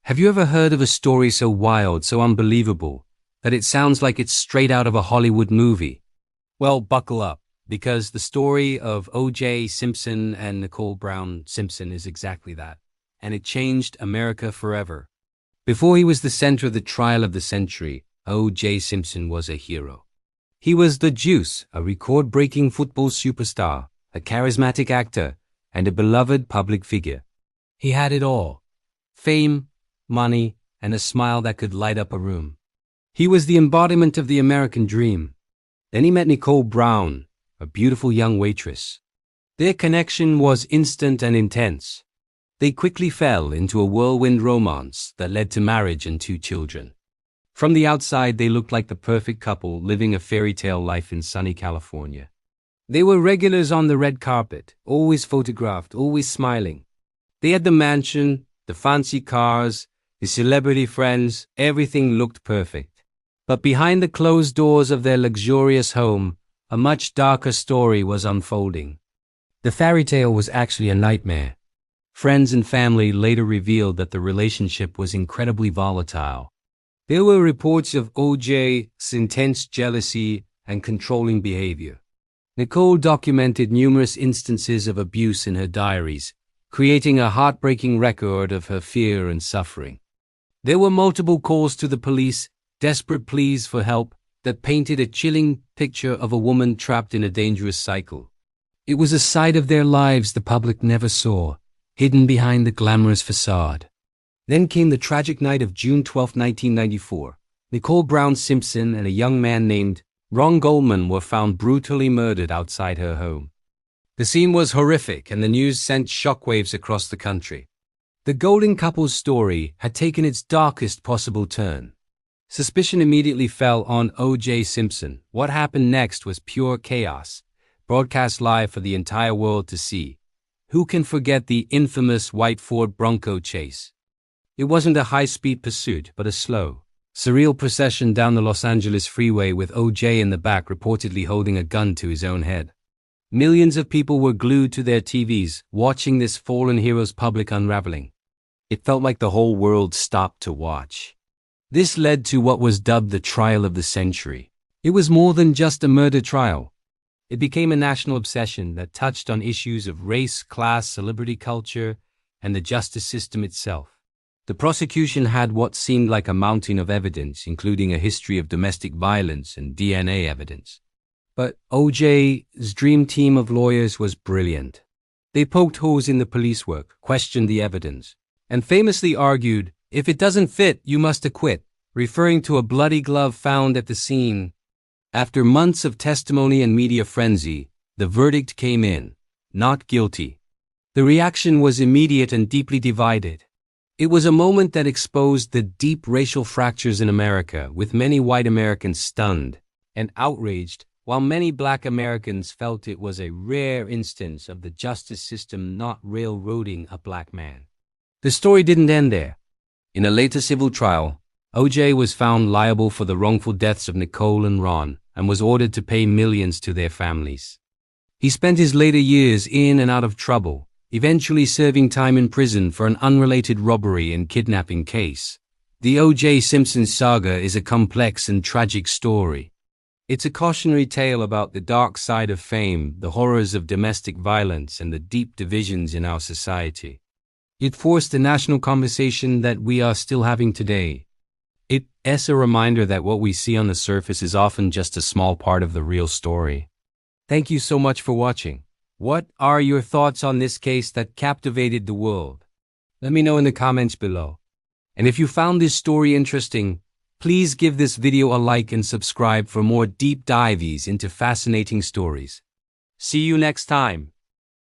Have you ever heard of a story so wild, so unbelievable, that it sounds like it's straight out of a Hollywood movie? Well, buckle up, because the story of O.J. Simpson and Nicole Brown Simpson is exactly that, and it changed America forever. Before he was the center of the trial of the century, O.J. Simpson was a hero. He was the Juice, a record-breaking football superstar, a charismatic actor, and a beloved public figure. He had it all: fame, money, and a smile that could light up a room. He was the embodiment of the American dream. Then he met Nicole Brown, a beautiful young waitress. Their connection was instant and intense. They quickly fell into a whirlwind romance that led to marriage and 2 children. From the outside, they looked like the perfect couple living a fairy tale life in sunny California. They were regulars on the red carpet, always photographed, always smiling. They had the mansion, the fancy cars, the celebrity friends, everything looked perfect. But behind the closed doors of their luxurious home, a much darker story was unfolding. The fairy tale was actually a nightmare. Friends and family later revealed that the relationship was incredibly volatile. There were reports of O.J.'s intense jealousy and controlling behavior. Nicole documented numerous instances of abuse in her diaries, creating a heartbreaking record of her fear and suffering. There were multiple calls to the police, desperate pleas for help, that painted a chilling picture of a woman trapped in a dangerous cycle. It was a side of their lives the public never saw, hidden behind the glamorous facade. Then came the tragic night of June 12, 1994. Nicole Brown Simpson and a young man named Ron Goldman were found brutally murdered outside her home. The scene was horrific, and the news sent shockwaves across the country. The Golden couple's story had taken its darkest possible turn. Suspicion immediately fell on O.J. Simpson. What happened next was pure chaos, broadcast live for the entire world to see. Who can forget the infamous white Ford Bronco chase? It wasn't a high-speed pursuit, but a slow, surreal procession down the Los Angeles freeway with O.J. in the back reportedly holding a gun to his own head. Millions of people were glued to their TVs, watching this fallen hero's public unraveling. It felt like the whole world stopped to watch. This led to what was dubbed the trial of the century. It was more than just a murder trial. It became a national obsession that touched on issues of race, class, celebrity culture, and the justice system itself. The prosecution had what seemed like a mountain of evidence, including a history of domestic violence and DNA evidence. But O.J.'s dream team of lawyers was brilliant. They poked holes in the police work, questioned the evidence, and famously argued, "If it doesn't fit, you must acquit," referring to a bloody glove found at the scene. After months of testimony and media frenzy, the verdict came in: not guilty. The reaction was immediate and deeply divided. It was a moment that exposed the deep racial fractures in America, with many white Americans stunned and outraged, while many black Americans felt it was a rare instance of the justice system not railroading a black man. The story didn't end there. In a later civil trial, O.J. was found liable for the wrongful deaths of Nicole and Ron and was ordered to pay millions to their families. He spent his later years in and out of trouble, eventually serving time in prison for an unrelated robbery and kidnapping case. The O.J. Simpson saga is a complex and tragic story. It's a cautionary tale about the dark side of fame, the horrors of domestic violence, and the deep divisions in our society. It forced a national conversation that we are still having today. It's a reminder that what we see on the surface is often just a small part of the real story. Thank you so much for watching. What are your thoughts on this case that captivated the world? Let me know in the comments below. And if you found this story interesting, please give this video a like and subscribe for more deep dives into fascinating stories. See you next time.